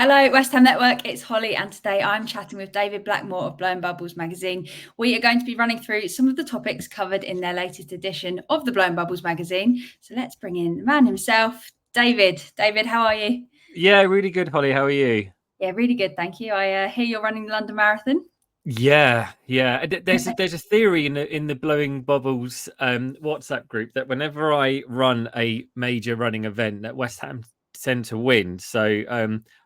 Hello, West Ham Network. It's Holly, and today I'm chatting with David Blackmore of Blowing Bubbles magazine. We are going to be running through some of the topics covered in their latest edition of the Blowing Bubbles magazine. So let's bring in the man himself, David. David, how are you? Yeah, really good, Holly. How are you? Yeah, really good, thank you. I hear you're running the London Marathon. Yeah. There's a theory in the Blowing Bubbles WhatsApp group that whenever I run a major running event, that West Ham tend to win. So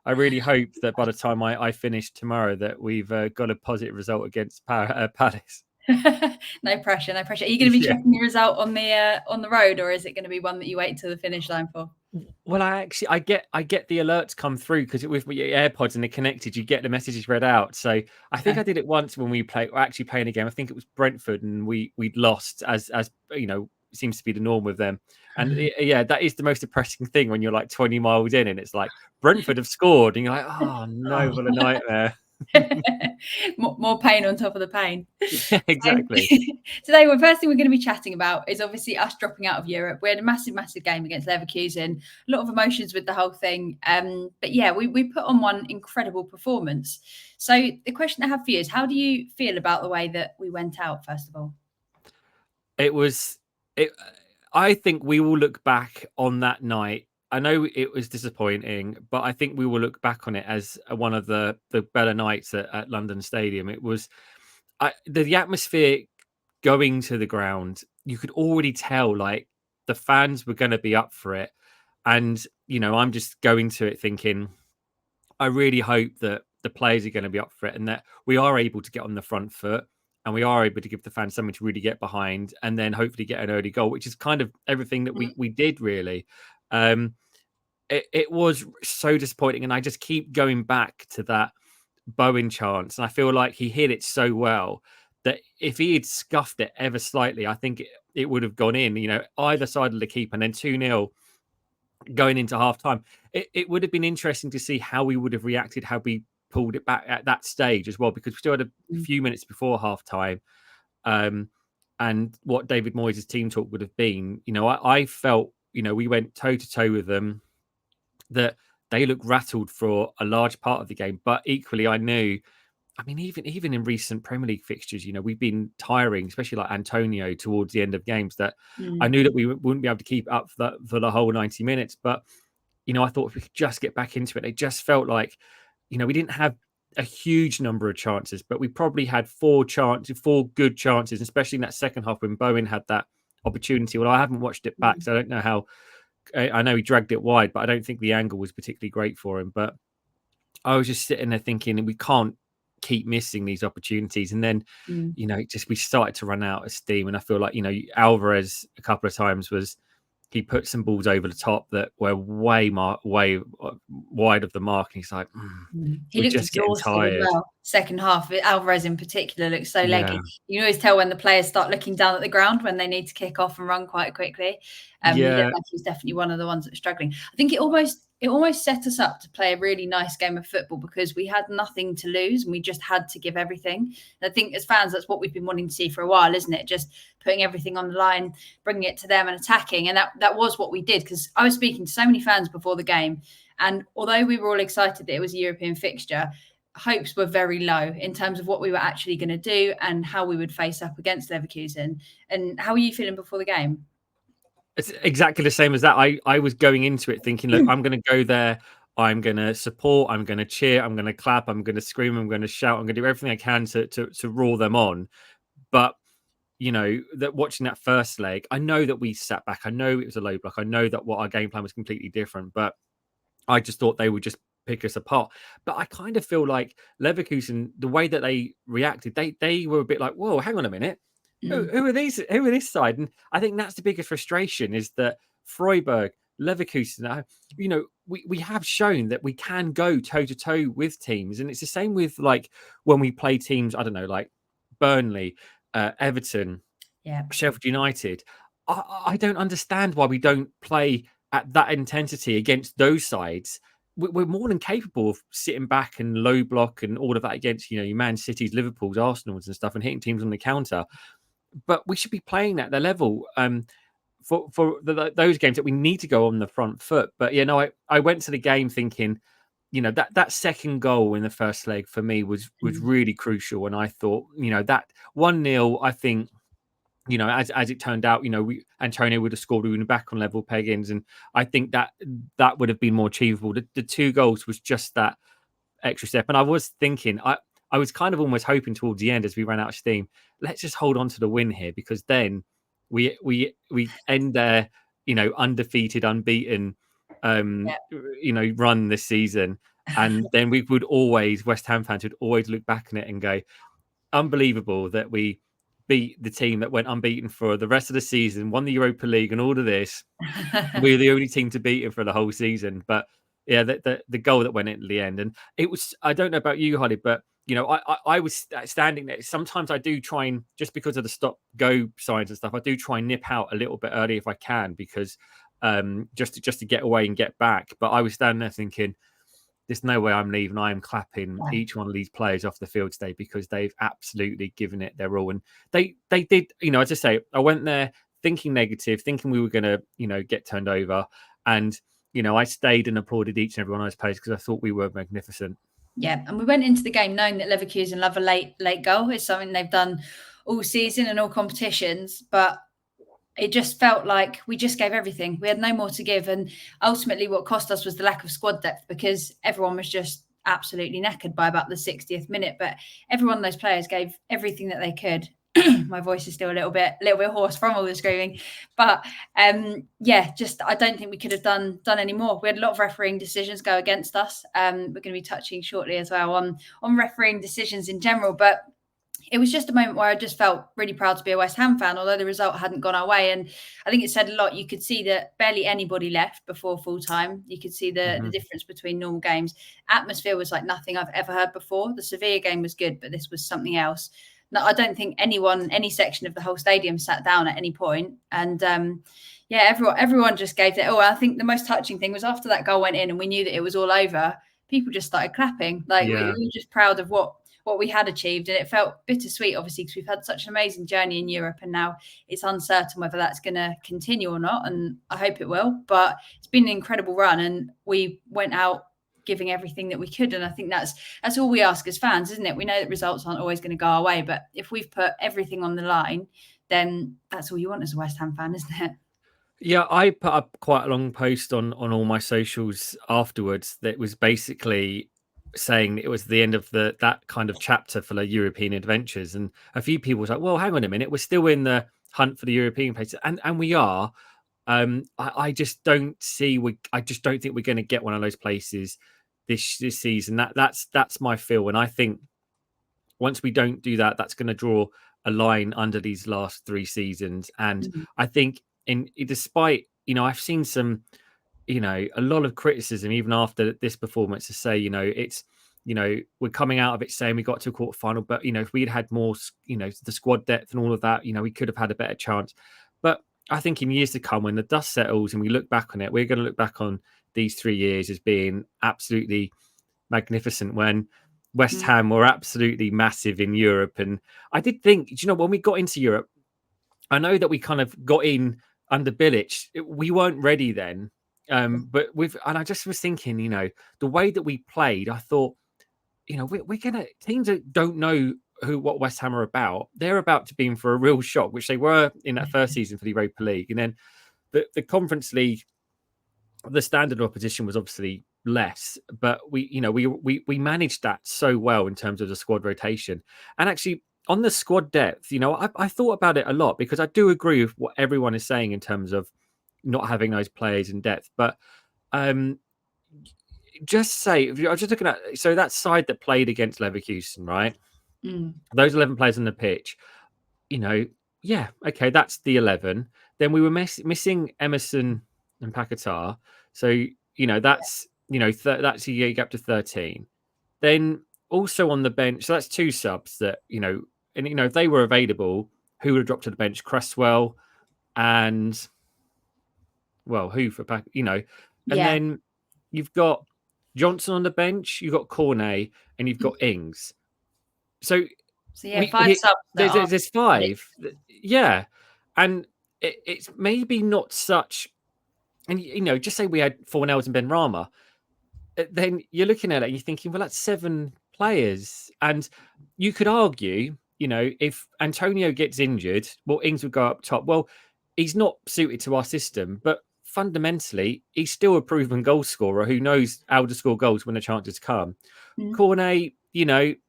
I really hope that by the time I finish tomorrow, that we've got a positive result against Palace. No pressure, no pressure. Are you going to be Yeah. checking your result on the road, or is it going to be one that you wait till the finish line for? Well, I get the alerts come through because with your AirPods and they're connected, you get the messages read out. So I think I did it once when we actually playing a game. I think it was Brentford, and we'd lost as you know seems to be the norm with them. And yeah, that is the most depressing thing when you're like 20 miles in and it's like Brentford have scored, and you're like, oh no, what a nightmare. More pain on top of the pain. Yeah, So, exactly. today, the first thing we're going to be chatting about is obviously us dropping out of Europe. We had a massive game against Leverkusen. A lot of emotions with the whole thing. But yeah, we put on one incredible performance. So the question I have for you is, how do you feel about the way that we went out, first of all? It was it. I think we will look back on that night. I know it was disappointing, but I think we will look back on it as one of the better nights at London Stadium. It was the atmosphere going to the ground. You could already tell like the fans were going to be up for it, and I'm just going to it thinking I really hope that the players are going to be up for it and that we are able to get on the front foot and we are able to give the fans something to really get behind and then hopefully get an early goal, which is kind of everything that we did really. Um, it was so disappointing, and I just keep going back to that Bowen chance, and I feel like he hit it so well that if he had scuffed it ever slightly, I think it would have gone in. Either side of the keeper, and then 2-0 going into half time. It would have been interesting to see how we would have reacted had we pulled it back at that stage as well, because we still had a few minutes before half time. And what David Moyes' team talk would have been, I felt, we went toe to toe with them, that they looked rattled for a large part of the game. But equally, I knew, I mean, even in recent Premier League fixtures, we've been tiring, especially like Antonio towards the end of games, that I knew that we wouldn't be able to keep up for the whole 90 minutes. But, I thought if we could just get back into it, it just felt like, we didn't have a huge number of chances, but we probably had four good chances, especially in that second half when Bowen had that opportunity. Well, I haven't watched it back, so I don't know how. I know he dragged it wide, but I don't think the angle was particularly great for him. But I was just sitting there thinking, we can't keep missing these opportunities. And then, we started to run out of steam. And I feel like, Alvarez a couple of times he put some balls over the top that were way wide of the mark. And he's like, He we're looked just getting exhausted as tired. well. Second half, Alvarez in particular looks so Yeah. leggy. You can always tell when the players start looking down at the ground when they need to kick off and run quite quickly. He looked Yeah. like he was definitely one of the ones that were struggling. I think it almost set us up to play a really nice game of football because we had nothing to lose and we just had to give everything. And I think as fans, that's what we've been wanting to see for a while, isn't it? Just putting everything on the line, bringing it to them and attacking. And that was what we did, because I was speaking to so many fans before the game. And although we were all excited that it was a European fixture, hopes were very low in terms of what we were actually going to do and how we would face up against Leverkusen. And how were you feeling before the game? It's exactly the same as that. I was going into it thinking, look, I'm going to go there. I'm going to support. I'm going to cheer. I'm going to clap. I'm going to scream. I'm going to shout. I'm going to do everything I can to roar them on. But that watching that first leg, I know that we sat back. I know it was a low block. I know that what our game plan was completely different. But I just thought they would just pick us apart. But I kind of feel like Leverkusen, the way that they reacted, they were a bit like, whoa, hang on a minute. Who are these? Who are this side? And I think that's the biggest frustration, is that Freiburg, Leverkusen, we have shown that we can go toe to toe with teams, and it's the same with like when we play teams. I don't know, like Burnley, Everton, Sheffield United. I don't understand why we don't play at that intensity against those sides. We're more than capable of sitting back and low block and all of that against your Man Cities, Liverpools, Arsenals, and stuff, and hitting teams on the counter. But we should be playing at their level for those games that we need to go on the front foot. But I went to the game thinking that second goal in the first leg for me was really crucial. And I thought, that 1-0, I think, as it turned out, Antonio would have scored, we would have been back on level peggings. And I think that would have been more achievable. The 2 goals was just that extra step. And I was thinking, I was kind of almost hoping towards the end as we ran out of steam, let's just hold on to the win here, because then we end there, undefeated, unbeaten, run this season. And then West Ham fans would always look back on it and go, unbelievable that we beat the team that went unbeaten for the rest of the season, won the Europa League and all of this. We're the only team to beat it for the whole season. But yeah, the goal that went into the end. And it was, I don't know about you, Holly, but I was standing there. Sometimes I do try and, just because of the stop go signs and stuff, I do try and nip out a little bit early if I can, because just to get away and get back. But I was standing there thinking, there's no way I'm leaving. I am clapping each one of these players off the field today, because they've absolutely given it their all. And they did, as I say, I went there thinking negative, thinking we were going to, get turned over. And, I stayed and applauded each and every one of those players because I thought we were magnificent. Yeah, and we went into the game knowing that Leverkusen love a late goal. It's something they've done all season and all competitions, but it just felt like we just gave everything. We had no more to give. And ultimately what cost us was the lack of squad depth, because everyone was just absolutely knackered by about the 60th minute. But every one of those players gave everything that they could. My voice is still a little bit hoarse from all the screaming. But I don't think we could have done any more. We had a lot of refereeing decisions go against us. We're going to be touching shortly as well on refereeing decisions in general. But it was just a moment where I just felt really proud to be a West Ham fan, although the result hadn't gone our way. And I think it said a lot. You could see that barely anybody left before full time. You could see the difference between normal games. Atmosphere was like nothing I've ever heard before. The Sevilla game was good, but this was something else. No, I don't think any section of the whole stadium sat down at any point. And everyone just gave it. Oh, I think the most touching thing was after that goal went in and we knew that it was all over, people just started clapping. We were just proud of what we had achieved, and it felt bittersweet, obviously, because we've had such an amazing journey in Europe, and now it's uncertain whether that's going to continue or not, and I hope it will. But it's been an incredible run, and we went out giving everything that we could, and I think that's all we ask as fans, isn't it? We know that results aren't always going to go our way, but if we've put everything on the line, then that's all you want as a West Ham fan, isn't it? Yeah, I put up quite a long post on all my socials afterwards that was basically saying it was the end of that kind of chapter for the European adventures. And a few people was like, well, hang on a minute, we're still in the hunt for the European places. And we are. I just don't think we're going to get one of those places this season. That's my feel. And I think once we don't do that, that's going to draw a line under these last 3 seasons. And I think despite, I've seen some, a lot of criticism even after this performance to say, it's, we're coming out of it saying we got to a quarter final, but if we'd had more, the squad depth and all of that, we could have had a better chance. But I think in years to come, when the dust settles and we look back on it, we're going to look back on these 3 years as being absolutely magnificent, when West Ham were absolutely massive in Europe. And I did think, when we got into Europe, I know that we kind of got in under Bilic. We weren't ready then. But I just was thinking, the way that we played, I thought, we're gonna, teams that don't know what West Ham are about, they're about to be in for a real shock, which they were in that first season for the Europa League. And then the Conference League, the standard of opposition was obviously less, but we managed that so well in terms of the squad rotation. And actually on the squad depth, I thought about it a lot, because I do agree with what everyone is saying in terms of not having those players in depth. But just say, I was just looking at, so that side that played against Leverkusen, right? Those 11 players on the pitch, okay, that's the 11. Then we were missing Emerson and Paquetá. So, that's, that's you get up to 13. Then also on the bench, so that's 2 subs that, and, if they were available, who would have dropped to the bench? Cresswell and, well, who for Pac, and then you've got Johnson on the bench, you've got Cornet, and you've got Ings. So 5 subs. There's 5. Yeah. And it's maybe not such, and just say we had Fornells and Ben Rama. then you're looking at it and you're thinking, well, that's 7 players. And you could argue, if Antonio gets injured, well, Ings would go up top. Well, he's not suited to our system, but fundamentally, he's still a proven goal scorer who knows how to score goals when the chances come. Cornet,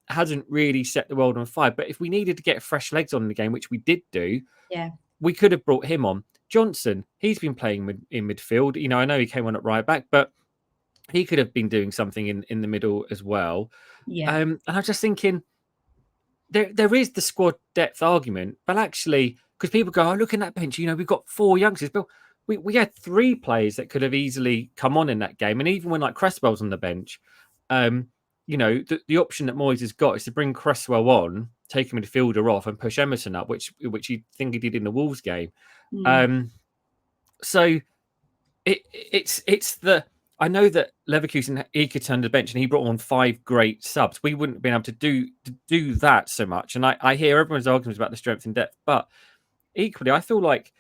hasn't really set the world on fire. But if we needed to get fresh legs on in the game, which we did do, we could have brought him on. Johnson, he's been playing in midfield. I know he came on at right back, but he could have been doing something in the middle as well. And I'm just thinking, there is the squad depth argument, but actually, because people go, oh, look in that bench, we've got 4 youngsters, but we had 3 players that could have easily come on in that game. And even when like Cresswell's on the bench, the option that Moyes has got is to bring Cresswell on, take him midfielder off, and push Emerson up, which you think he did in the Wolves game. So it's the. I know that Leverkusen, he could turn to the bench and he brought on 5 great subs. We wouldn't have been able to do that so much. And I hear everyone's arguments about the strength and depth, but equally, I feel like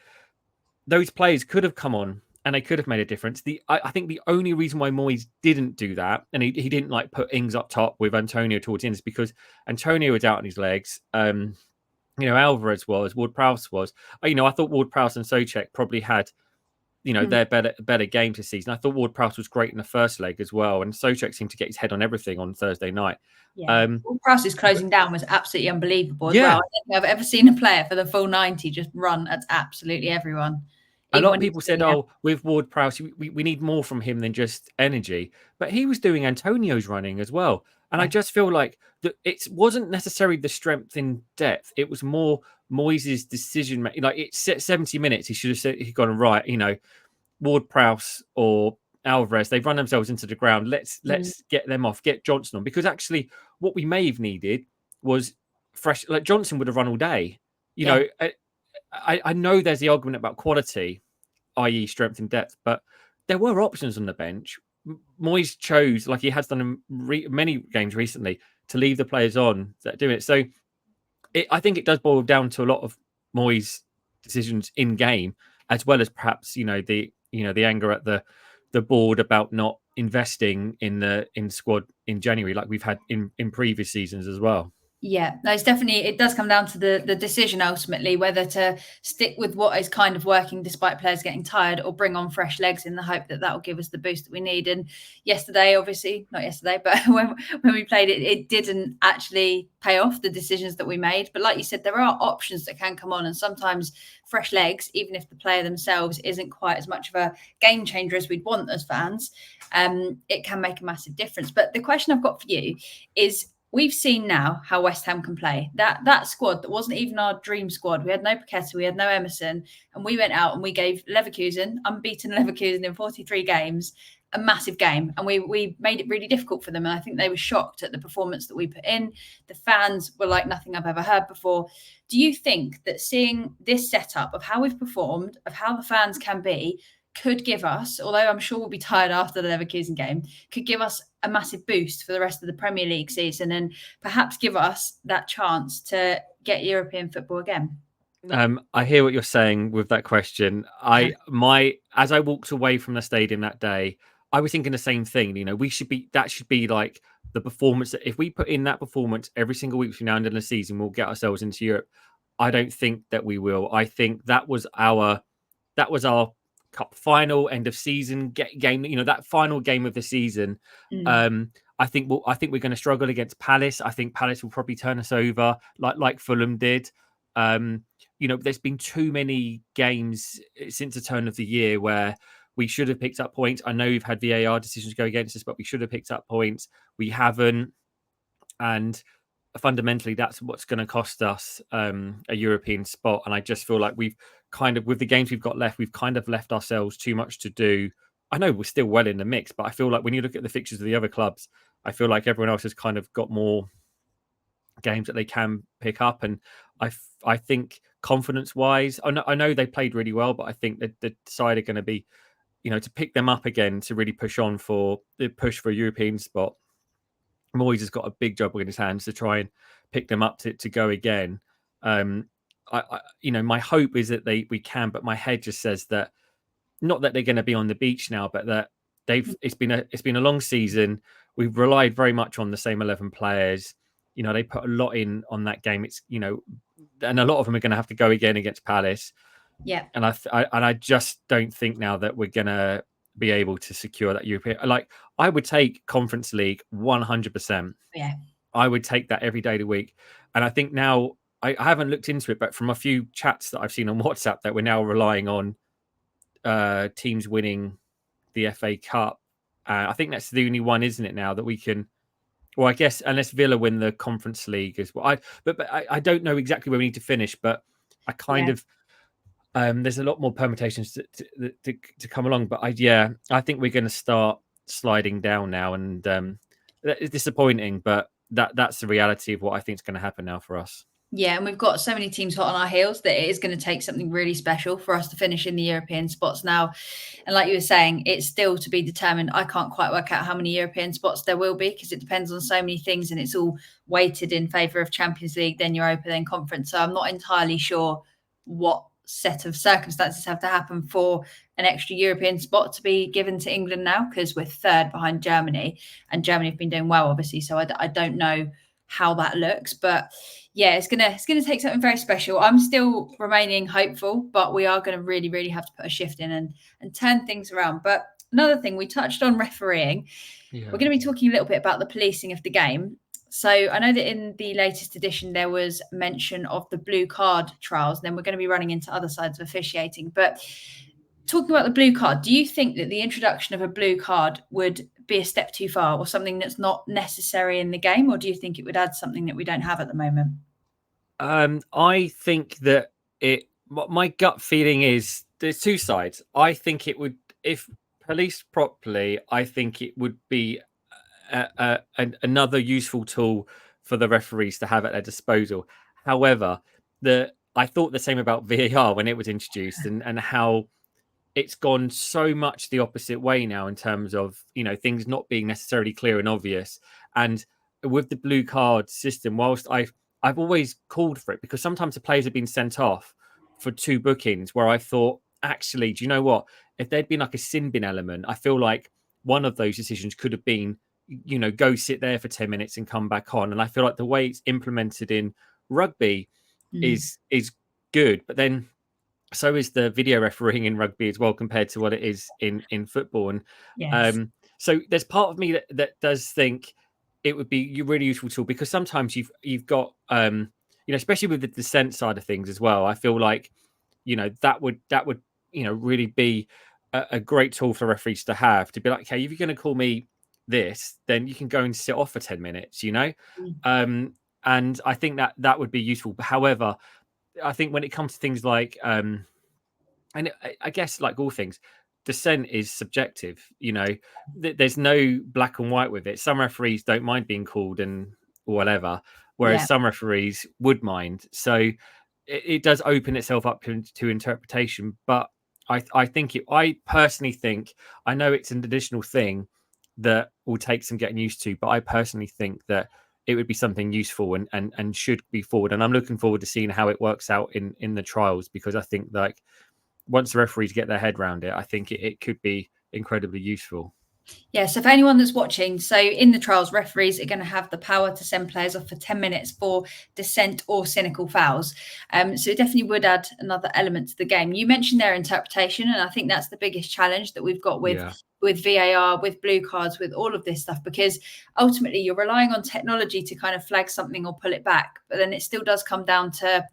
those players could have come on and they could have made a difference. I think the only reason why Moyes didn't do that, and he didn't like put Ings up top with Antonio towards the end, is because Antonio was out on his legs. Alvarez was, Ward-Prowse was. I thought Ward-Prowse and Souček probably had their better games this season. I thought Ward-Prowse was great in the first leg as well, and Souček seemed to get his head on everything on Thursday night. Ward-Prowse's closing down was absolutely unbelievable as well. I don't think I've ever seen a player for the full 90 just run at absolutely everyone. A lot of people said, with Ward-Prowse, we need more from him than just energy. But he was doing Antonio's running as well. And I just feel like that it wasn't necessarily the strength in depth. It was more Moyes' decision making. Like, it's 70 minutes. He should have said, he'd gone, right, Ward-Prowse or Alvarez, they've run themselves into the ground. Let's get them off, get Johnson on. Because actually, what we may have needed was fresh. Like, Johnson would have run all day. I know there's the argument about quality, i.e. strength and depth, but there were options on the bench. Moyes chose, like he has done in many games recently, to leave the players on that do it. So I think it does boil down to a lot of Moyes' decisions in game, as well as perhaps the anger at the board about not investing in squad in January like we've had in previous seasons as well. Yeah, no, it does come down to the decision ultimately, whether to stick with what is kind of working despite players getting tired, or bring on fresh legs in the hope that will give us the boost that we need. And yesterday, obviously, not yesterday, but when we played it didn't actually pay off, the decisions that we made. But like you said, there are options that can come on, and sometimes fresh legs, even if the player themselves isn't quite as much of a game changer as we'd want as fans, it can make a massive difference. But the question I've got for you is, we've seen now how West Ham can play. That squad that wasn't even our dream squad. We had no Paqueta, we had no Emerson, and we went out and we gave Leverkusen, unbeaten Leverkusen in 43 games, a massive game. And we made it really difficult for them. And I think they were shocked at the performance that we put in. The fans were like nothing I've ever heard before. Do you think that seeing this setup of how we've performed, of how the fans can be, could give us, although I'm sure we'll be tired after the Leverkusen game, could give us a massive boost for the rest of the Premier League season, and perhaps give us that chance to get European football again? I hear what you're saying with that question. As I walked away from the stadium that day, I was thinking the same thing. That should be like the performance that if we put in that performance every single week from now and in the season, we'll get ourselves into Europe. I don't think that we will. I think that was our cup final, end of season game. That final game of the season. I think we're going to struggle against Palace. I think Palace will probably turn us over, like Fulham did. There's been too many games since the turn of the year where we should have picked up points. I know we've had VAR decisions go against us, but we should have picked up points. We haven't, and fundamentally, that's what's going to cost us a European spot. And I just feel like we've kind of, with the games we've got left, we've kind of left ourselves too much to do. I know we're still well in the mix, but I feel like when you look at the fixtures of the other clubs, I feel like everyone else has kind of got more games that they can pick up. And I think confidence-wise, I know they played really well, but I think that the side are going to be, to pick them up again, to really push on for the push for a European spot. Moyes has got a big job in his hands to try and pick them up to go again. My hope is that we can, but my head just says that, not that they're going to be on the beach now, but that it's been a long season. We've relied very much on the same 11 players. They put a lot in on that game. It's and a lot of them are going to have to go again against Palace. Yeah. And I just don't think now that we're going to be able to secure that European. Like, I would take Conference League 100%. Yeah. I would take that every day of the week. And I think now, I haven't looked into it, but from a few chats that I've seen on WhatsApp, that we're now relying on teams winning the FA Cup. I think that's the only one, isn't it, now that we can. Well, I guess unless Villa win the Conference League as well. But I don't know exactly where we need to finish, but I kind of. There's a lot more permutations to come along, but I think we're going to start sliding down now, and it's disappointing, but that's the reality of what I think is going to happen now for us. Yeah, and we've got so many teams hot on our heels that it is going to take something really special for us to finish in the European spots now. And like you were saying, it's still to be determined. I can't quite work out how many European spots there will be because it depends on so many things, and it's all weighted in favour of Champions League, then Europa, then Conference. So I'm not entirely sure what set of circumstances have to happen for an extra European spot to be given to England now, because we're third behind Germany, and Germany have been doing well, obviously. So I don't know how that looks, but yeah, it's gonna take something very special. I'm still remaining hopeful, but we are going to really have to put a shift in and turn things around. But another thing, we touched on refereeing. Yeah. We're going to be talking a little bit about the policing of the game. So I know that in the latest edition there was mention of the blue card trials, and then we're going to be running into other sides of officiating. But talking about the blue card, do you think that the introduction of a blue card would be a step too far, or something that's not necessary in the game, or do you think it would add something that we don't have at the moment? I think that my gut feeling is there's two sides. I think it would, if policed properly, I think it would be another useful tool for the referees to have at their disposal. However, I thought the same about VAR when it was introduced, and how it's gone so much the opposite way now in terms of things not being necessarily clear and obvious. And with the blue card system, whilst I've always called for it, because sometimes the players have been sent off for 2 bookings where I thought, actually, do you know what? If there'd been like a sin bin element, I feel like one of those decisions could have been, go sit there for 10 minutes and come back on. And I feel like the way it's implemented in rugby is good, but then so is the video refereeing in rugby as well, compared to what it is in football. And yes. So there's part of me that does think it would be a really useful tool, because sometimes you've got especially with the dissent side of things as well. I feel like that would really be a great tool for referees to have, to be like, okay, if you're going to call me this, then you can go and sit off for 10 minutes, and I think that would be useful. However, I think when it comes to things like and I guess like all things, dissent is subjective. There's no black and white with it. Some referees don't mind being called and whatever, whereas some referees would mind. So it does open itself up to interpretation. But I personally think, I know it's an additional thing that will take some getting used to, but I personally think that it would be something useful and should be forward. And I'm looking forward to seeing how it works out in the trials, because I think like once the referees get their head around it, I think it could be incredibly useful. Yeah, so for anyone that's watching, so in the trials, referees are going to have the power to send players off for 10 minutes for dissent or cynical fouls. So it definitely would add another element to the game. You mentioned their interpretation, and I think that's the biggest challenge that we've got with VAR, with blue cards, with all of this stuff, because ultimately you're relying on technology to kind of flag something or pull it back. But then it still does come down to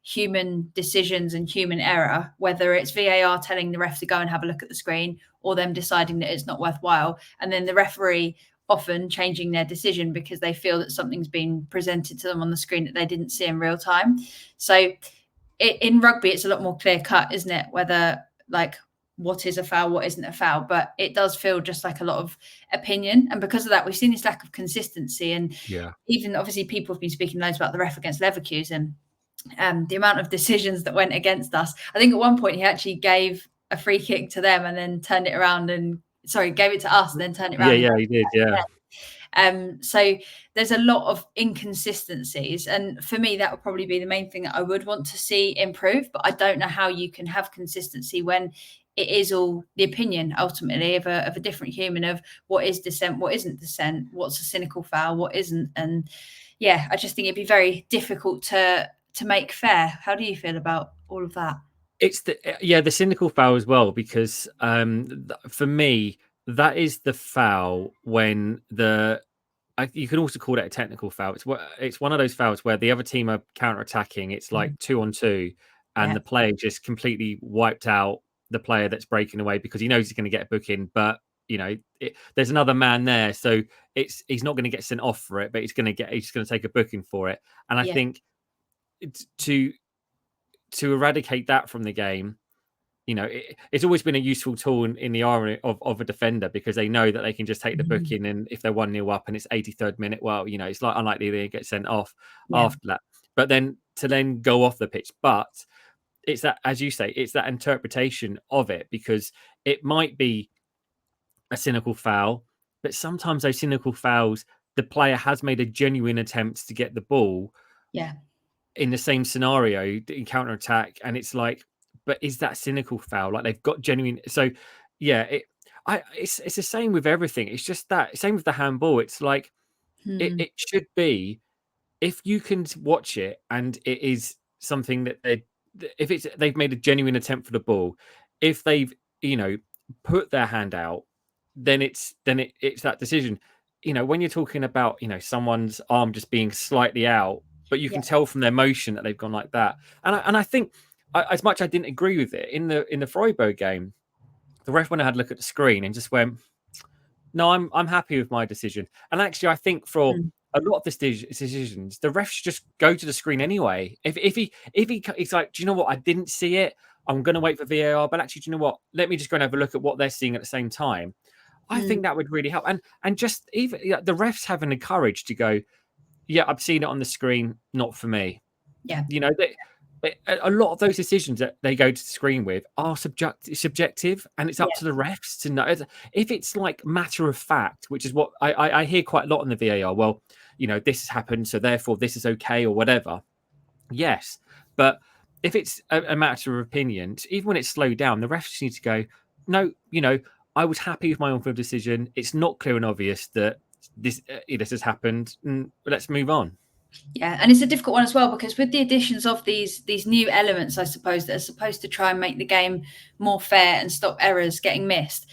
human decisions and human error, whether it's VAR telling the ref to go and have a look at the screen, or them deciding that it's not worthwhile, and then the referee often changing their decision because they feel that something's been presented to them on the screen that they didn't see in real time. So in rugby, it's a lot more clear cut, isn't it? Whether like what is a foul, what isn't a foul, but it does feel just like a lot of opinion. And because of that, we've seen this lack of consistency. And even obviously people have been speaking loads about the ref against Leverkusen, the amount of decisions that went against us. I think at one point he actually gave a free kick to them and then turned it around and gave it to us and then turned it around. Yeah, he did. Yeah. So there's a lot of inconsistencies, and for me that would probably be the main thing that I would want to see improve. But I don't know how you can have consistency when it is all the opinion ultimately of a different human of what is dissent, what isn't dissent, what's a cynical foul, what isn't. And yeah, I just think it'd be very difficult to make fair. How do you feel about all of that? It's the cynical foul as well, because for me, that is the foul when you can also call it a technical foul. It's one of those fouls where the other team are counter attacking. It's like 2-on-2, and Yeah. the player just completely wiped out the player that's breaking away because he knows he's going to get a booking. But there's another man there, so he's not going to get sent off for it, but he's going to take a booking for it. And I think to eradicate that from the game, it's always been a useful tool in the armory of a defender, because they know that they can just take the booking, and if they're 1-0 up and it's 83rd minute, well, it's like unlikely they get sent off after that. But then to go off the pitch, but it's that, as you say, it's that interpretation of it, because it might be a cynical foul, but sometimes those cynical fouls, the player has made a genuine attempt to get the ball. Yeah. In the same scenario in counter attack, and it's like, but is that cynical foul? Like, they've got genuine. So yeah, it's the same with everything. It's just that same with the handball. It's like it should be, if you can watch it and it is something that they've made a genuine attempt for the ball, if they've put their hand out, then it's that decision. When you're talking about someone's arm just being slightly out, but you can tell from their motion that they've gone like that. And I think, as much I didn't agree with it in the Freiburg game, the ref went and had a look at the screen and just went, "No, I'm happy with my decision." And actually, I think for a lot of the decisions, the refs just go to the screen anyway. If he's like, "Do you know what? I didn't see it. I'm going to wait for VAR, but actually, do you know what? Let me just go and have a look at what they're seeing at the same time." I think that would really help. And just even the refs having the courage to go, "Yeah, I've seen it on the screen, not for me." Yeah. A lot of those decisions that they go to the screen with are subjective, and it's up to the refs to know. If it's like matter of fact, which is what I hear quite a lot in the VAR. Well, this has happened, so therefore this is okay, or whatever. Yes, but if it's a matter of opinion, even when it's slowed down, the refs need to go, "No, I was happy with my on-field decision. It's not clear and obvious that this has happened. Let's move on." Yeah, and it's a difficult one as well, because with the additions of these new elements, I suppose, that are supposed to try and make the game more fair and stop errors getting missed,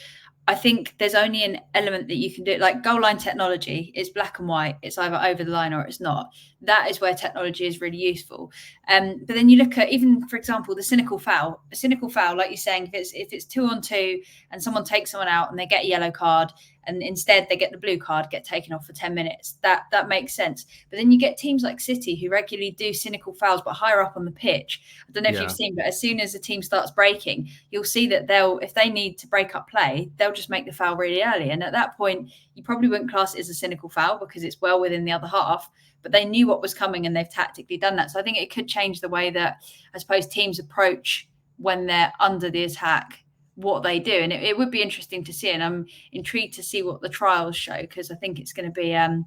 I think there's only an element that you can do. Like, goal line technology is black and white. It's either over the line or it's not. That is where technology is really useful. But then you look at, even, for example, the cynical foul. A cynical foul, like you're saying, if it's 2-on-2 and someone takes someone out and they get a yellow card, and instead they get the blue card, get taken off for 10 minutes. That makes sense. But then you get teams like City who regularly do cynical fouls, but higher up on the pitch. I don't know if you've seen, but as soon as a team starts breaking, you'll see that if they need to break up play, they'll just make the foul really early. And at that point, you probably wouldn't class it as a cynical foul because it's well within the other half, but they knew what was coming and they've tactically done that. So I think it could change the way that, I suppose, teams approach when they're under the attack, what they do. And it would be interesting to see, and I'm intrigued to see what the trials show, because I think it's going to be a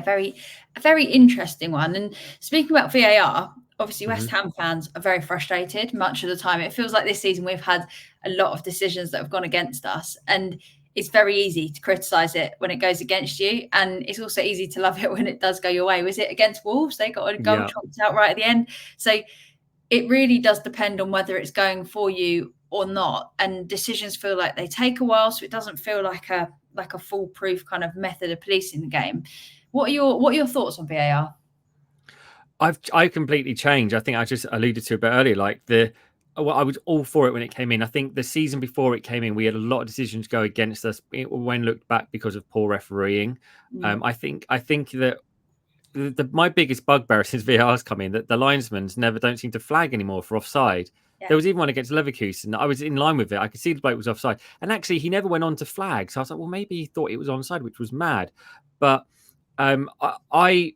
very interesting one. And speaking about VAR, obviously West Ham fans are very frustrated much of the time. It feels like this season we've had a lot of decisions that have gone against us, and it's very easy to criticize it when it goes against you, and it's also easy to love it when it does go your way. Was it against Wolves? They got a goal chopped out right at the end. So it really does depend on whether it's going for you or not, and decisions feel like they take a while, so it doesn't feel like a foolproof kind of method of policing the game. What are your thoughts on VAR? I've completely changed. I think I just alluded to a bit earlier. Like, I was all for it when it came in. I think the season before it came in, we had a lot of decisions go against us when looked back because of poor refereeing. I think that my biggest bugbear since VAR's come in, that the linesmen don't seem to flag anymore for offside. There was even one against Leverkusen. I was in line with it. I could see the bloke was offside, and actually he never went on to flag. So I was like, well, maybe he thought it was onside, which was mad. But I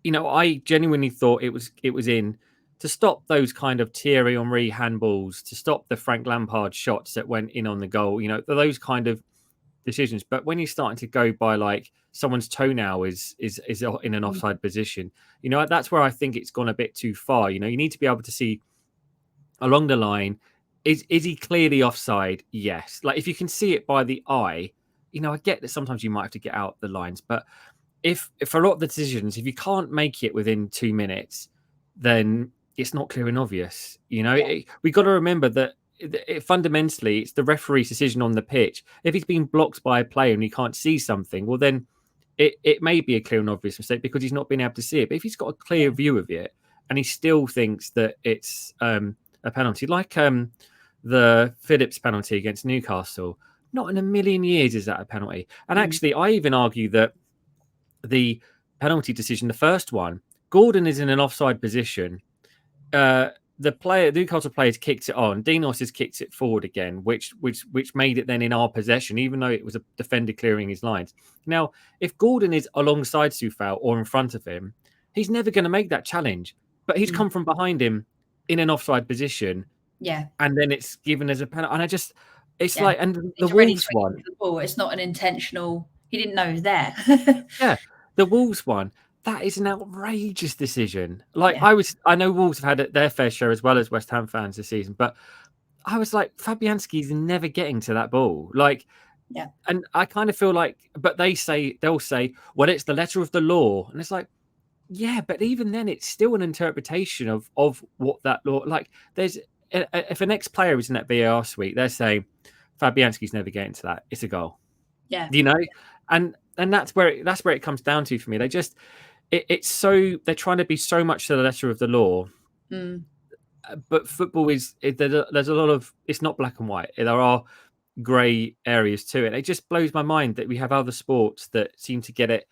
genuinely thought it was in to stop those kind of Thierry Henry handballs, to stop the Frank Lampard shots that went in on the goal. Those kind of decisions. But when you're starting to go by like someone's toenail is in an offside position, that's where I think it's gone a bit too far. You need to be able to see along the line, Is he clearly offside? Yes. Like if you can see it by the eye, I get that sometimes you might have to get out the lines, but if for a lot of the decisions, if you can't make it within 2 minutes, then it's not clear and obvious. Yeah. We got to remember that fundamentally it's the referee's decision on the pitch. If he's been blocked by a player and he can't see something, well then it may be a clear and obvious mistake because he's not been able to see it. But if he's got a clear view of it and he still thinks that it's a penalty, like the Phillips penalty against Newcastle, not in a million years is that a penalty. And actually, I even argue that the penalty decision, the first one, Gordon is in an offside position. The Newcastle players kicked it on. Dinos has kicked it forward again, which made it then in our possession, even though it was a defender clearing his lines. Now, if Gordon is alongside Soufal or in front of him, he's never going to make that challenge. But he's come from behind him in an offside position. Yeah. And then it's given as a penalty. And it's Yeah. like, and the He's already Wolves one. the ball. It's not an intentional. He didn't know he was there. Yeah. The Wolves one. That is an outrageous decision. Like Yeah. I know Wolves have had their fair share as well as West Ham fans this season, but I was like, Fabianski's never getting to that ball. Like, Yeah. And I kind of feel like, but they'll say, well, it's the letter of the law, and it's like, yeah, but even then, it's still an interpretation of what that law. Like, if an ex-player is in that VAR suite, they're saying Fabianski's never getting to that. It's a goal. Yeah. And that's where it comes down to for me. They just. It's so they're trying to be so much to the letter of the law, but football there's a lot of it's not black and white. There are grey areas to it. It just blows my mind that we have other sports that seem to get it.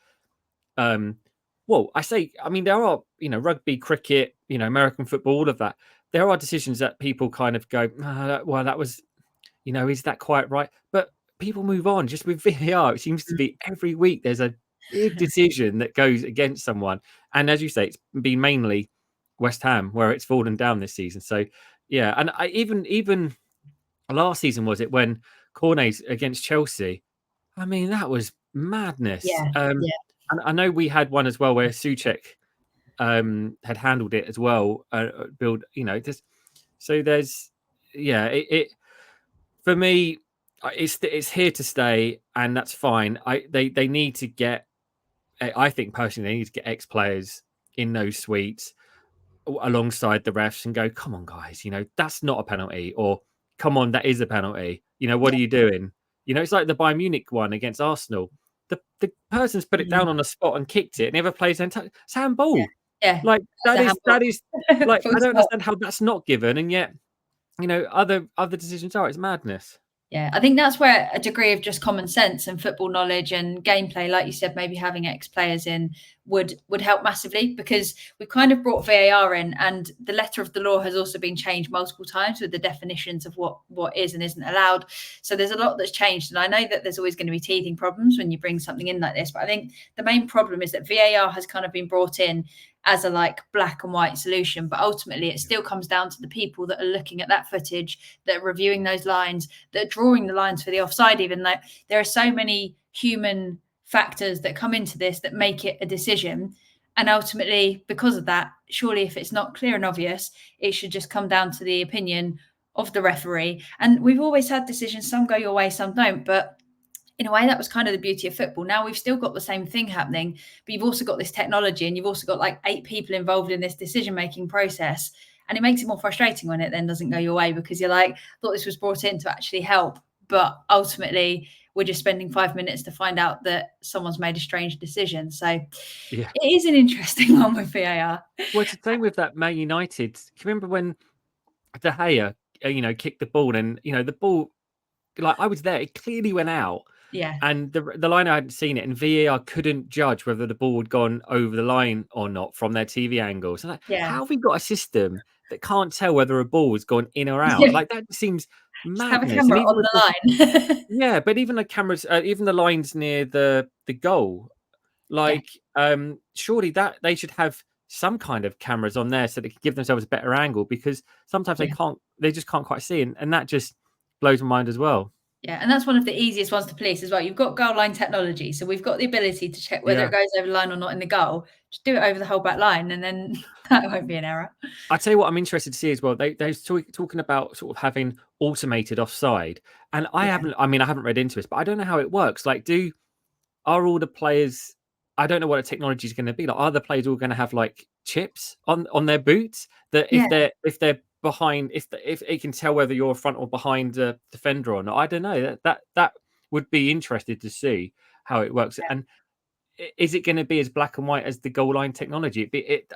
Well, I mean, there are rugby, cricket, American football, all of that. There are decisions that people kind of go, well, that was, is that quite right? But people move on. Just with VAR, it seems to be every week there's a big decision that goes against someone, and as you say, it's been mainly West Ham where it's fallen down this season. So yeah, and I even last season was it when Cornet's against Chelsea? I mean, that was madness. Yeah. And I know we had one as well where Souček had handled it as well. So there's it for me. It's here to stay, and that's fine. They need to get. I think personally, they need to get ex-players in those suites alongside the refs and go, come on, guys, that's not a penalty, or come on, that is a penalty. What are you doing? It's like the Bayern Munich one against Arsenal. The person's put it down on the spot and kicked it, and the other player's then it's handball. Yeah. Like that is like I don't understand how that's not given, and yet other decisions are. It's madness. Yeah, I think that's where a degree of just common sense and football knowledge and gameplay, like you said, maybe having ex-players in would help massively, because we've kind of brought VAR in, and the letter of the law has also been changed multiple times with the definitions of what is and isn't allowed. So there's a lot that's changed, and I know that there's always going to be teething problems when you bring something in like this, but I think the main problem is that VAR has kind of been brought in as a like black and white solution, but ultimately it still comes down to the people that are looking at that footage, that are reviewing those lines, that are drawing the lines for the offside. Even like there are so many human factors that come into this that make it a decision, and ultimately because of that, surely if it's not clear and obvious, it should just come down to the opinion of the referee. And we've always had decisions, some go your way, some don't, but in a way, that was kind of the beauty of football. Now we've still got the same thing happening, but you've also got this technology, and you've also got like 8 people involved in this decision-making process. And it makes it more frustrating when it then doesn't go your way, because you're like, I thought this was brought in to actually help, but ultimately we're just spending 5 minutes to find out that someone's made a strange decision. So yeah, it is an interesting one with VAR. Well, it's the same with that Man United. Do you remember when De Gea, kicked the ball, and the ball, like I was there, it clearly went out. Yeah. And the line, I hadn't seen it, and VAR couldn't judge whether the ball had gone over the line or not from their TV angles. So how have we got a system that can't tell whether a ball has gone in or out? Like that seems madness. Have a camera on the line. Yeah, but even the cameras, even the lines near the goal, surely that they should have some kind of cameras on there so they can give themselves a better angle, because sometimes they just can't quite see, and that just blows my mind as well. Yeah, and that's one of the easiest ones to police as well. You've got goal line technology, so we've got the ability to check whether Yeah. it goes over the line or not in the goal. Just do it over the whole back line, and then that won't be an error. I tell you what, I'm interested to see as well. They're talking about sort of having automated offside, and I Yeah, haven't. I mean, I haven't read into this, but I don't know how it works. Like, are all the players? I don't know what the technology is going to be. Like, are the players all going to have like chips on their boots that yeah, if they're behind, if it can tell whether you're front or behind a defender or not? I don't know. That would be interested to see how it works. yeah. And is it going to be as black and white as the goal line technology?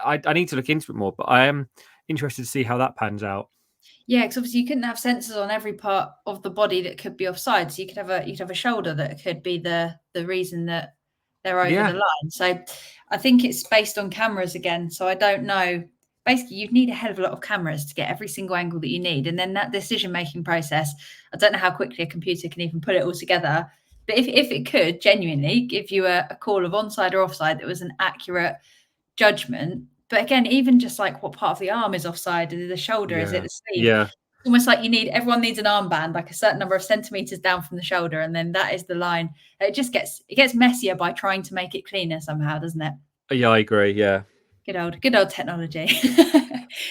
I need to look into it more, but I am interested to see how that pans out. Yeah, because obviously you couldn't have sensors on every part of the body that could be offside. So you could have a shoulder that could be the reason that they're over the Yeah, line. So I think it's based on cameras again. So I don't know. Basically, you'd need a hell of a lot of cameras to get every single angle that you need, and then that decision-making process. I don't know how quickly a computer can even put it all together. But if it could genuinely give you a call of onside or offside that was an accurate judgment. But again, even just like what part of the arm is offside, is it the shoulder, is it yeah, the sleeve? yeah. Almost like everyone needs an armband, like a certain number of centimeters down from the shoulder, and then that is the line. It gets messier by trying to make it cleaner somehow, doesn't it? Yeah, I agree. Yeah. Good old technology.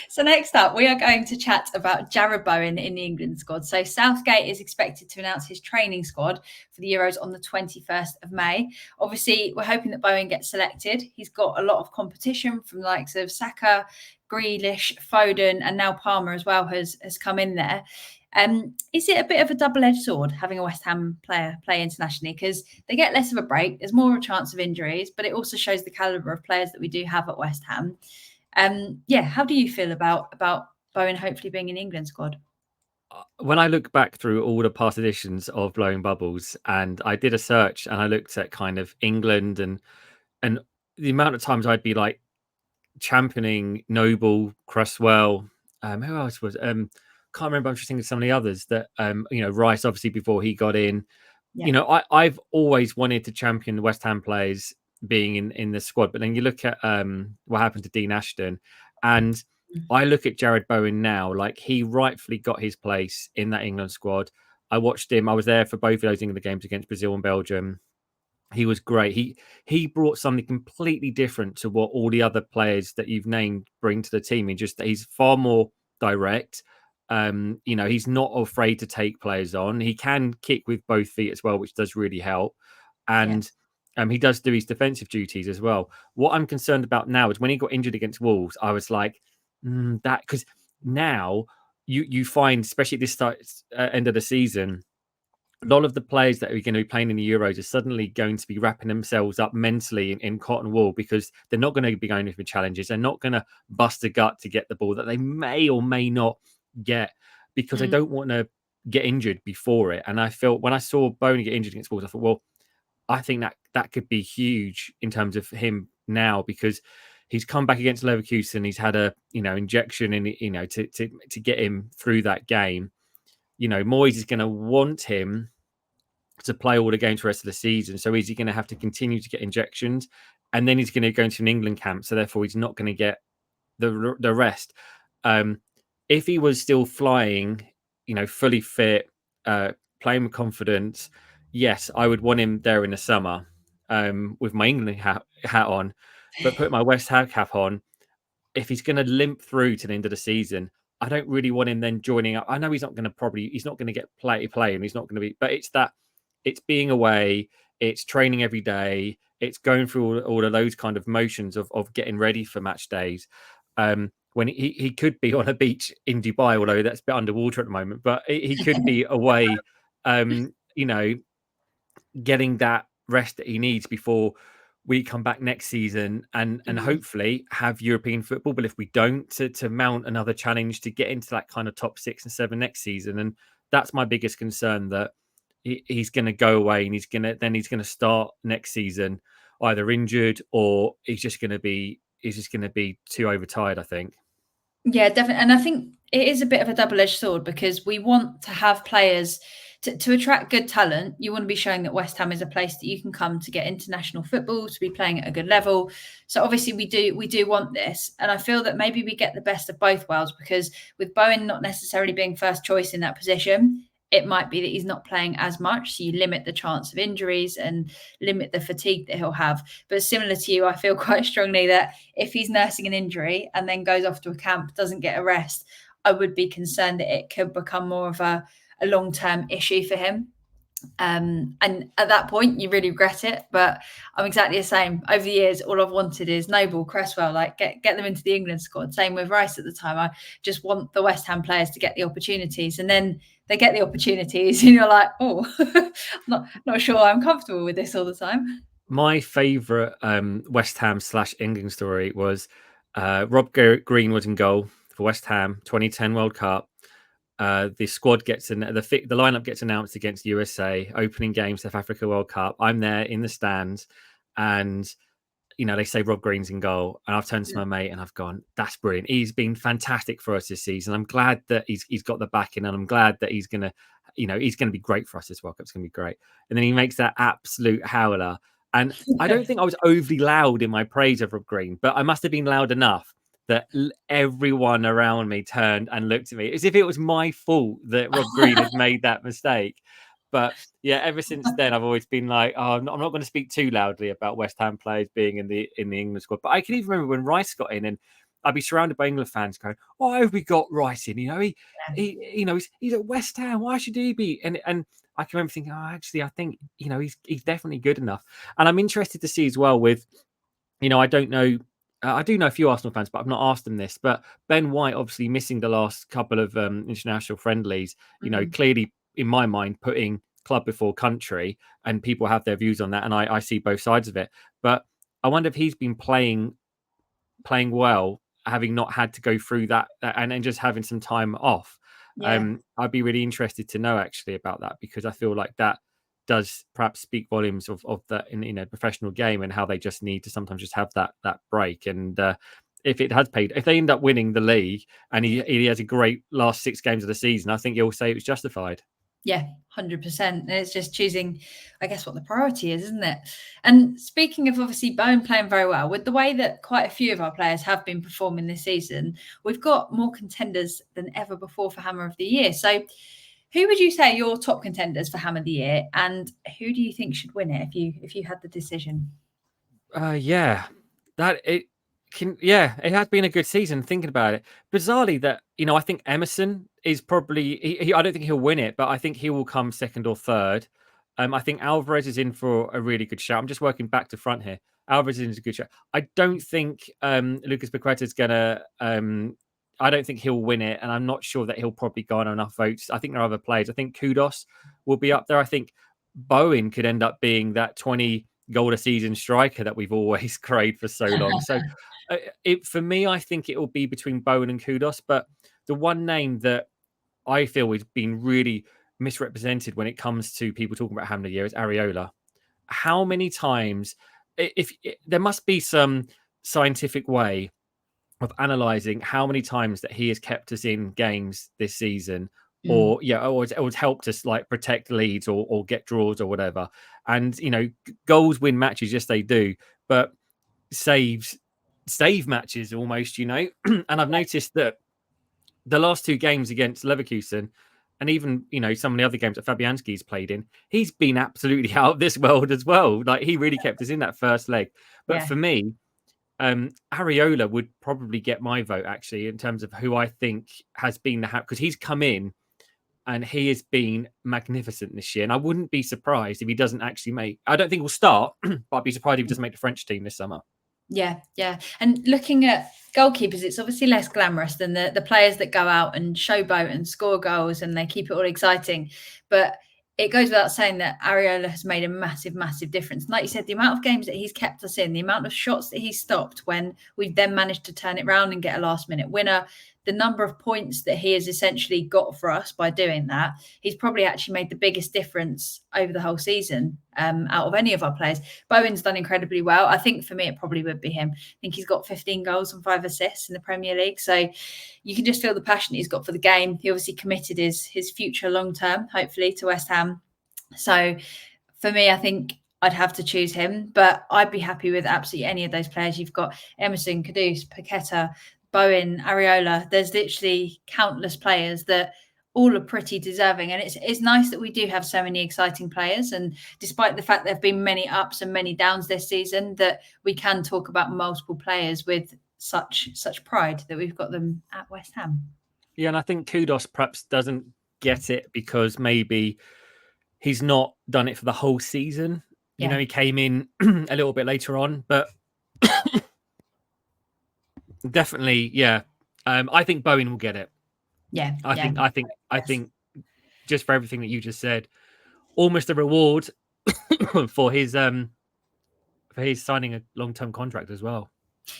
So next up, we are going to chat about Jarrod Bowen in the England squad. So Southgate is expected to announce his training squad for the Euros on the 21st of May. Obviously, we're hoping that Bowen gets selected. He's got a lot of competition from the likes of Saka, Grealish, Foden, and now Palmer as well has come in there. Is it a bit of a double-edged sword having a West Ham player play internationally, because they get less of a break, there's more of a chance of injuries, but it also shows the caliber of players that we do have at West Ham. Yeah, how do you feel about Bowen hopefully being in England squad? When I look back through all the past editions of Blowing Bubbles, and I did a search and I looked at kind of England and the amount of times I'd be like championing Noble, Cresswell, who else was can't remember. I'm just thinking of some of the others that Rice obviously before he got in. Yeah. I've always wanted to champion the West Ham players being in the squad, but then you look at what happened to Dean Ashton, and I look at Jarrod Bowen now, like he rightfully got his place in that England squad. I watched him. I was there for both of those England games against Brazil and Belgium. He was great. He brought something completely different to what all the other players that you've named bring to the team. He's far more direct. He's not afraid to take players on. He can kick with both feet as well, which does really help. Yeah. And he does do his defensive duties as well. What I'm concerned about now is when he got injured against Wolves, I was like, that because now you find, especially at this end of the season, a lot of the players that are going to be playing in the Euros are suddenly going to be wrapping themselves up mentally in cotton wool because they're not going to be going for challenges. They're not going to bust a gut to get the ball that they may or may not get because they don't want to get injured before it. And I felt when I saw Boney get injured against Wolves, I thought, well, I think that could be huge in terms of him now because he's come back against Leverkusen. He's had a injection in to get him through that game. Moyes is going to want him to play all the games for the rest of the season. So is he going to have to continue to get injections? And then he's going to go into an England camp. So therefore, he's not going to get the rest. If he was still flying, fully fit, playing with confidence, yes, I would want him there in the summer with my England hat on. But put my West Ham cap on, if he's going to limp through to the end of the season, I don't really want him then joining up. I know he's not going to get play, and he's not going to be, but it's being away, it's training every day, it's going through all of those kind of motions of getting ready for match days. When he could be on a beach in Dubai, although that's a bit underwater at the moment, but he could be away, getting that rest that he needs before we come back next season and hopefully have European football. But if we don't, to mount another challenge to get into that kind of top 6 and 7 next season, and that's my biggest concern, that he's going to go away and he's going to start next season either injured or he's just going to be too overtired, I think. Yeah, definitely. And I think it is a bit of a double-edged sword because we want to have players to attract good talent. You want to be showing that West Ham is a place that you can come to get international football, to be playing at a good level. So obviously we do want this. And I feel that maybe we get the best of both worlds because with Bowen not necessarily being first choice in that position, it might be that he's not playing as much. So you limit the chance of injuries and limit the fatigue that he'll have. But similar to you, I feel quite strongly that if he's nursing an injury and then goes off to a camp, doesn't get a rest, I would be concerned that it could become more of a long-term issue for him. And at that point, you really regret it. But I'm exactly the same. Over the years, all I've wanted is Noble, Cresswell, like get them into the England squad. Same with Rice at the time. I just want the West Ham players to get the opportunities, and then they get the opportunities, and you're like, oh, not sure I'm comfortable with this all the time. My favourite West Ham / England story was Rob Greenwood in goal for West Ham 2010 World Cup. The squad gets the lineup gets announced against USA opening game South Africa World Cup. I'm there in the stands, and they say Rob Green's in goal, and I've turned to my mate and I've gone, "That's brilliant. He's been fantastic for us this season. I'm glad that he's got the backing, and I'm glad that he's gonna be great for us this World Cup. It's gonna be great." And then he makes that absolute howler, and I don't think I was overly loud in my praise of Rob Green, but I must have been loud enough that everyone around me turned and looked at me as if it was my fault that Rob Green had made that mistake. But yeah, ever since then, I've always been like, oh, I'm not going to speak too loudly about West Ham players being in the England squad. But I can even remember when Rice got in, and I'd be surrounded by England fans going, "Oh, have we got Rice in? He's at West Ham. Why should he be?" And I can remember thinking, "Oh, actually, I think he's definitely good enough." And I'm interested to see as well with, I don't know. I do know a few Arsenal fans, but I've not asked them this. But Ben White, obviously missing the last couple of international friendlies, clearly in my mind putting club before country, and people have their views on that, and I see both sides of it. But I wonder if he's been playing well, having not had to go through that and just having some time off. Yeah. I'd be really interested to know actually about that, because I feel like that does perhaps speak volumes of that in a professional game, and how they just need to sometimes just have that break. And if they end up winning the league and he has a great last 6 games of the season, I think you'll say it was justified. Yeah, 100%. And it's just choosing, I guess, what the priority is, isn't it? And speaking of obviously Bowen playing very well, with the way that quite a few of our players have been performing this season, we've got more contenders than ever before for Hammer of the Year. So who would you say are your top contenders for Hammer of the Year, and who do you think should win it if you had the decision? It has been a good season thinking about it. Bizarrely, that I think Emerson is probably I don't think he'll win it, but I think he will come second or third. I think Alvarez is in for a really good shot. I'm just working back to front here. Alvarez is in a good shot. I don't think Lucas Paqueta is gonna. I don't think he'll win it, and I'm not sure that he'll probably garner enough votes. I think there are other players. I think Kudos will be up there. I think Bowen could end up being that 20 goal a season striker that we've always craved for so long. So for me, I think it will be between Bowen and Kudos. But the one name that I feel has been really misrepresented when it comes to people talking about Hammer of the Year is Areola. How many times, if there must be some scientific way of analysing how many times that he has kept us in games this season, or it's helped us like protect leads or get draws or whatever. And goals win matches, yes they do, but save matches almost. And I've noticed that the last 2 games against Leverkusen, and even some of the other games that Fabianski's played in, he's been absolutely out of this world as well. Like, he really kept us in that first leg. But for me, Areola would probably get my vote actually, in terms of who I think has been because he's come in and he has been magnificent this year. And I wouldn't be surprised if he doesn't actually I don't think he'll start, but I'd be surprised if he doesn't make the French team this summer. Yeah. And looking at goalkeepers, it's obviously less glamorous than the players that go out and showboat and score goals and they keep it all exciting. But it goes without saying that Areola has made a massive, massive difference. And like you said, the amount of games that he's kept us in, the amount of shots that he's stopped when we've then managed to turn it around and get a last-minute winner, the number of points that he has essentially got for us by doing that, he's probably actually made the biggest difference over the whole season out of any of our players. Bowen's done incredibly well. I think for me, it probably would be him. I think he's got 15 goals and 5 assists in the Premier League. So you can just feel the passion he's got for the game. He obviously committed his future long-term, hopefully, to West Ham. So for me, I think I'd have to choose him, but I'd be happy with absolutely any of those players. You've got Emerson, Kudus, Paqueta, Bowen, Areola. There's literally countless players that all are pretty deserving, and it's nice that we do have so many exciting players, and despite the fact there have been many ups and many downs this season, that we can talk about multiple players with such pride that we've got them at West Ham. Yeah, and I think Kudos perhaps doesn't get it because maybe he's not done it for the whole season. You know, he came in a little bit later on, but definitely, yeah. I think Bowen will get it. Yeah, I think just for everything that you just said, almost a reward for his signing a long-term contract as well.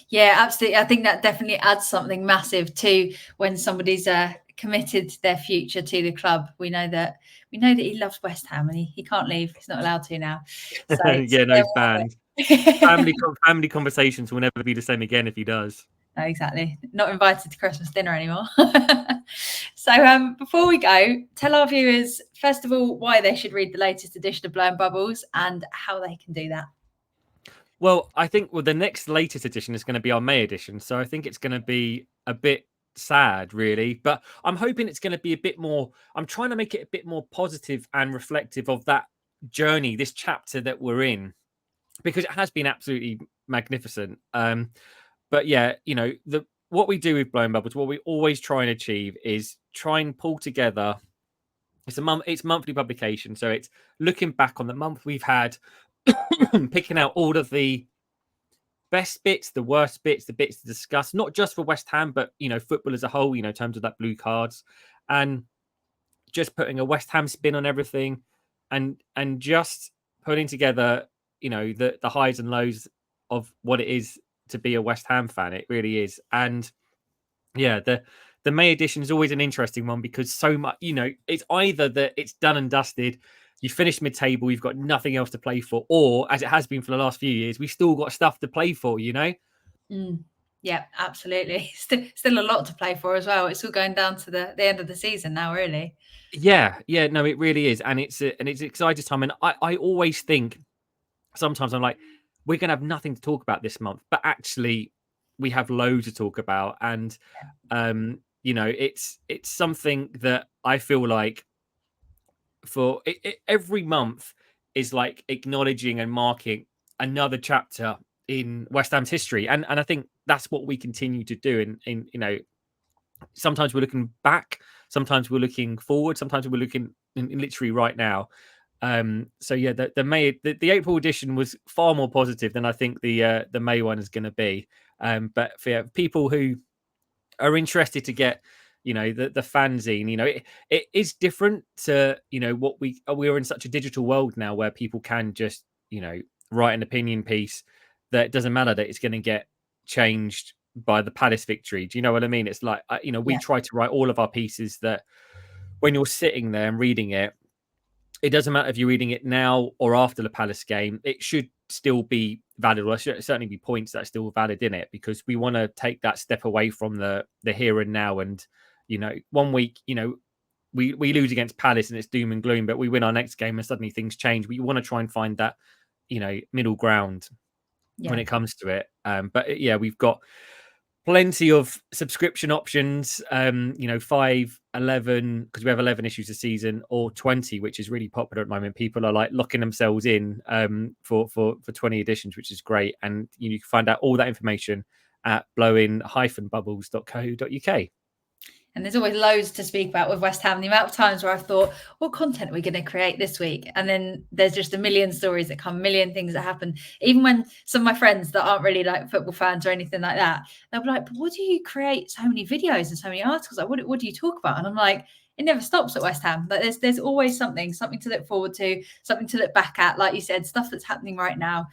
Yeah, absolutely. I think that definitely adds something massive to when somebody's committed their future to the club. We know that he loves West Ham, and he can't leave. He's not allowed to now. So yeah, no, banned. Family conversations will never be the same again if he does. No, exactly. Not invited to Christmas dinner anymore. So before we go, tell our viewers, first of all, why they should read the latest edition of Blowing Bubbles and how they can do that. Well, I think the next latest edition is going to be our May edition. So I think it's going to be a bit sad, really. But I'm hoping it's going to be a bit more, I'm trying to make it a bit more positive and reflective of that journey, this chapter that we're in, because it has been absolutely magnificent. But yeah, you know, what we do with Blowing Bubbles, what we always try and achieve is try and pull together. It's monthly publication, so it's looking back on the month we've had, picking out all of the best bits, the worst bits, the bits to discuss, not just for West Ham, but you know, football as a whole. You know, in terms of that blue cards, and just putting a West Ham spin on everything, and just putting together, you know, the highs and lows of what it is to be a West Ham fan. It really is. And yeah, the May edition is always an interesting one because so much, you know, it's either that it's done and dusted, you finished mid-table, you've got nothing else to play for, or as it has been for the last few years, we've still got stuff to play for, you know. Yeah, absolutely. Still a lot to play for as well. It's all going down to the end of the season now, really. Yeah, no, it really is, and it's exciting time. And I always think sometimes I'm like, we're gonna have nothing to talk about this month, but actually we have loads to talk about. And you know, it's something that I feel like for every month is like acknowledging and marking another chapter in West Ham's history, and I think that's what we continue to do. In you know, sometimes we're looking back, sometimes we're looking forward, sometimes we're looking in literally right now. So yeah, the April edition was far more positive than I think the May one is going to be. But for people who are interested to get, you know, the fanzine, you know, it is different to, you know, what we're in such a digital world now where people can just, you know, write an opinion piece that it doesn't matter that it's going to get changed by the Palace victory. Do you know what I mean? It's like, you know, we try to write all of our pieces that when you're sitting there and reading it, it doesn't matter if you're reading it now or after the Palace game, it should still be valid. Or certainly be points that are still valid in it, because we want to take that step away from the here and now. And, you know, one week, you know, we lose against Palace and it's doom and gloom, but we win our next game and suddenly things change. We want to try and find that, you know, middle ground when it comes to it. But yeah, we've got plenty of subscription options, you know, 5, 11, because we have 11 issues a season, or 20, which is really popular at the moment. People are like locking themselves in for 20 editions, which is great. And you can find out all that information at blowin-bubbles.co.uk. And there's always loads to speak about with West Ham. The amount of times where I've thought, what content are we going to create this week? And then there's just a million stories that come, a million things that happen. Even when some of my friends that aren't really like football fans or anything like that, they'll be like, but what do you create so many videos and so many articles? Like, what do you talk about? And I'm like, it never stops at West Ham. Like there's always something to look forward to, something to look back at. Like you said, stuff that's happening right now.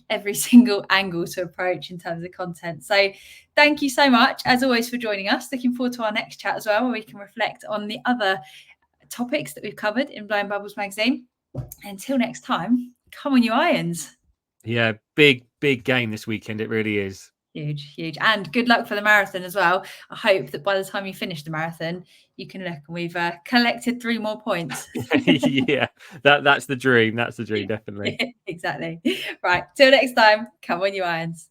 Every single angle to approach in terms of content. So thank you so much, as always, for joining us. Looking forward to our next chat as well, where we can reflect on the other topics that we've covered in Blowing Bubbles magazine. Until next time, come on, you Irons. Yeah, big game this weekend. It really is. Huge. And good luck for the marathon as well. I hope that by the time you finish the marathon, you can look and we've collected 3 more points. Yeah, that's the dream. That's the dream, definitely. Exactly. Right. Till next time, come on, you Irons.